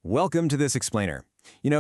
Welcome to this explainer.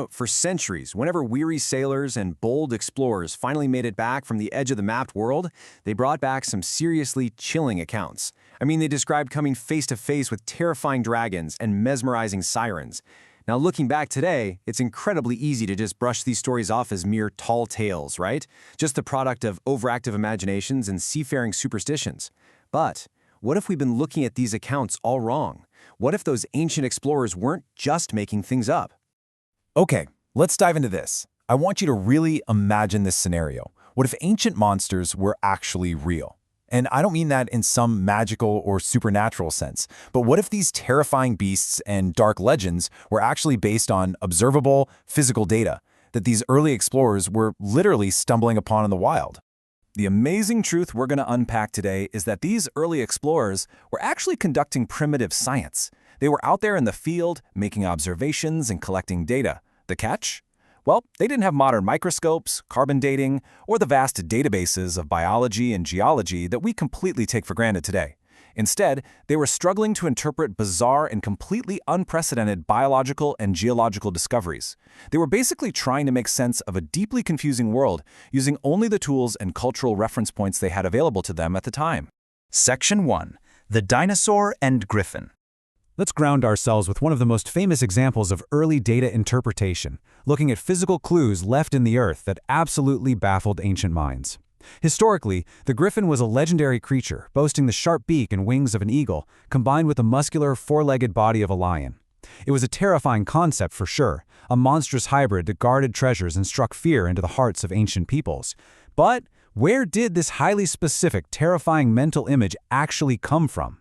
For centuries, whenever weary sailors and bold explorers finally made it back from the edge of the mapped world, they brought back some seriously chilling accounts. They described coming face to face with terrifying dragons and mesmerizing sirens. Now, looking back today, it's incredibly easy to just brush these stories off as mere tall tales, right? Just the product of overactive imaginations and seafaring superstitions. But what if we've been looking at these accounts all wrong? What if those ancient explorers weren't just making things up? Okay, let's dive into this. I want you to really imagine this scenario. What if ancient monsters were actually real? And I don't mean that in some magical or supernatural sense, but what if these terrifying beasts and dark legends were actually based on observable, physical data that these early explorers were literally stumbling upon in the wild? The amazing truth we're going to unpack today is that these early explorers were actually conducting primitive science. They were out there in the field, making observations and collecting data. The catch? Well, they didn't have modern microscopes, carbon dating, or the vast databases of biology and geology that we completely take for granted today. Instead, they were struggling to interpret bizarre and completely unprecedented biological and geological discoveries. They were basically trying to make sense of a deeply confusing world using only the tools and cultural reference points they had available to them at the time. Section 1. The Dinosaur and Griffin. Let's ground ourselves with one of the most famous examples of early data interpretation, looking at physical clues left in the earth that absolutely baffled ancient minds. Historically, the griffin was a legendary creature, boasting the sharp beak and wings of an eagle, combined with the muscular, four-legged body of a lion. It was a terrifying concept for sure, a monstrous hybrid that guarded treasures and struck fear into the hearts of ancient peoples. But where did this highly specific, terrifying mental image actually come from?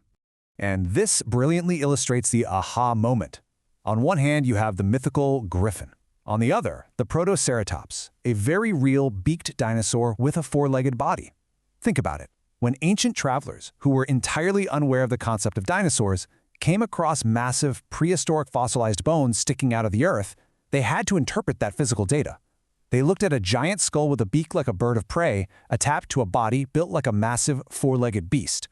And this brilliantly illustrates the aha moment. On one hand, you have the mythical griffin. On the other, the Protoceratops, a very real beaked dinosaur with a four-legged body. Think about it. When ancient travelers, who were entirely unaware of the concept of dinosaurs, came across massive prehistoric fossilized bones sticking out of the earth, they had to interpret that physical data. They looked at a giant skull with a beak like a bird of prey, attached to a body built like a massive four-legged beast.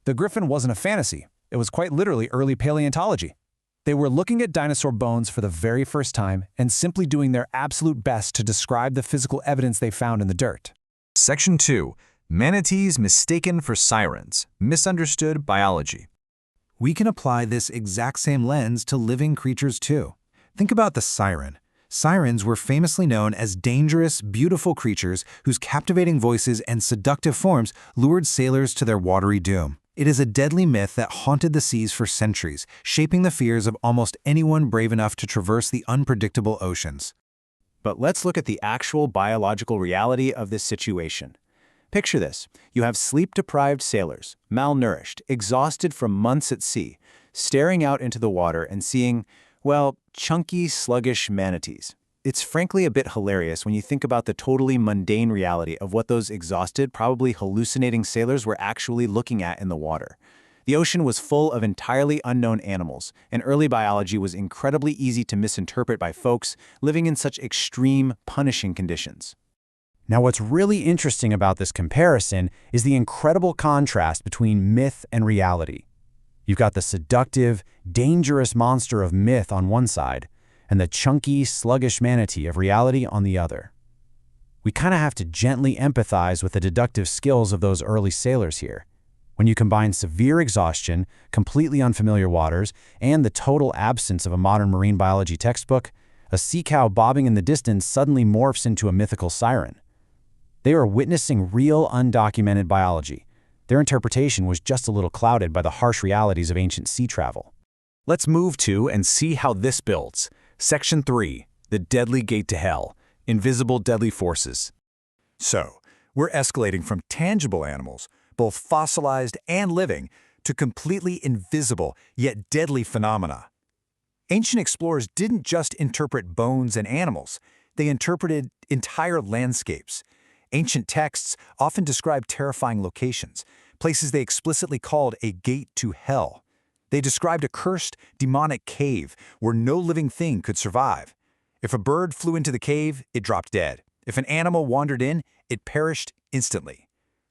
The griffin wasn't a fantasy. It was quite literally early paleontology. They were looking at dinosaur bones for the very first time and simply doing their absolute best to describe the physical evidence they found in the dirt. Section 2. Manatees mistaken for sirens. Misunderstood biology. We can apply this exact same lens to living creatures too. Think about the siren. Sirens were famously known as dangerous, beautiful creatures whose captivating voices and seductive forms lured sailors to their watery doom. It is a deadly myth that haunted the seas for centuries, shaping the fears of almost anyone brave enough to traverse the unpredictable oceans. But let's look at the actual biological reality of this situation. Picture this. You have sleep-deprived sailors, malnourished, exhausted from months at sea, staring out into the water and seeing, chunky, sluggish manatees. It's frankly a bit hilarious when you think about the totally mundane reality of what those exhausted, probably hallucinating sailors were actually looking at in the water. The ocean was full of entirely unknown animals, and early biology was incredibly easy to misinterpret by folks living in such extreme, punishing conditions. Now, what's really interesting about this comparison is the incredible contrast between myth and reality. You've got the seductive, dangerous monster of myth on one side, and the chunky, sluggish manatee of reality on the other. We kind of have to gently empathize with the deductive skills of those early sailors here. When you combine severe exhaustion, completely unfamiliar waters, and the total absence of a modern marine biology textbook, a sea cow bobbing in the distance suddenly morphs into a mythical siren. They are witnessing real, undocumented biology. Their interpretation was just a little clouded by the harsh realities of ancient sea travel. Let's move to and see how this builds. Section 3. The Deadly Gate to Hell. Invisible Deadly Forces. So, we're escalating from tangible animals, both fossilized and living, to completely invisible yet deadly phenomena. Ancient explorers didn't just interpret bones and animals, they interpreted entire landscapes. Ancient texts often describe terrifying locations, places they explicitly called a gate to hell. They described a cursed, demonic cave where no living thing could survive. If a bird flew into the cave, it dropped dead. If an animal wandered in, it perished instantly.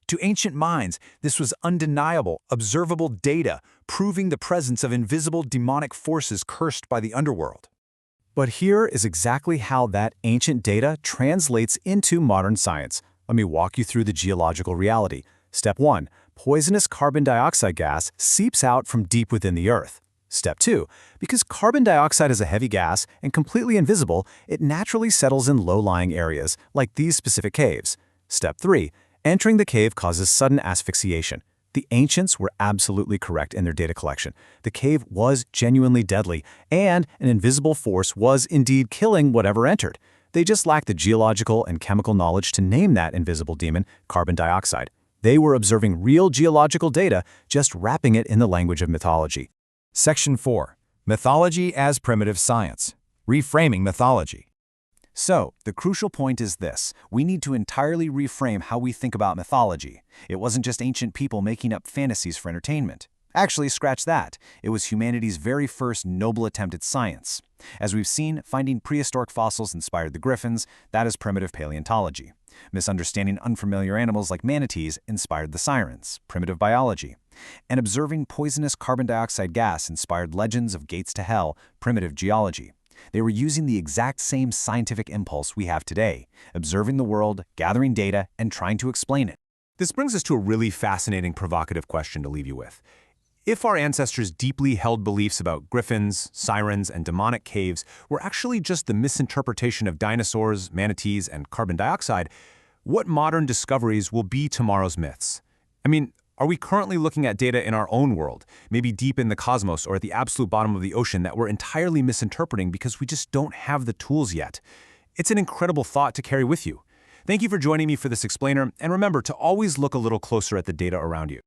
To ancient minds, this was undeniable, observable data proving the presence of invisible demonic forces cursed by the underworld. But here is exactly how that ancient data translates into modern science. Let me walk you through the geological reality. Step 1. Poisonous carbon dioxide gas seeps out from deep within the Earth. Step 2. Because carbon dioxide is a heavy gas and completely invisible, it naturally settles in low-lying areas, like these specific caves. Step 3. Entering the cave causes sudden asphyxiation. The ancients were absolutely correct in their data collection. The cave was genuinely deadly, and an invisible force was indeed killing whatever entered. They just lacked the geological and chemical knowledge to name that invisible demon carbon dioxide. They were observing real geological data, just wrapping it in the language of mythology. Section 4. Mythology as Primitive Science. Reframing mythology. So, the crucial point is this. We need to entirely reframe how we think about mythology. It wasn't just ancient people making up fantasies for entertainment. Actually, scratch that. It was humanity's very first noble attempt at science. As we've seen, finding prehistoric fossils inspired the griffins. That is primitive paleontology. Misunderstanding unfamiliar animals like manatees inspired the sirens, primitive biology. And observing poisonous carbon dioxide gas inspired legends of gates to hell, primitive geology. They were using the exact same scientific impulse we have today, observing the world, gathering data, and trying to explain it. This brings us to a really fascinating, provocative question to leave you with. If our ancestors' deeply held beliefs about griffins, sirens, and demonic caves were actually just the misinterpretation of dinosaurs, manatees, and carbon dioxide, what modern discoveries will be tomorrow's myths? I mean, are we currently looking at data in our own world, maybe deep in the cosmos or at the absolute bottom of the ocean that we're entirely misinterpreting because we just don't have the tools yet? It's an incredible thought to carry with you. Thank you for joining me for this explainer, and remember to always look a little closer at the data around you.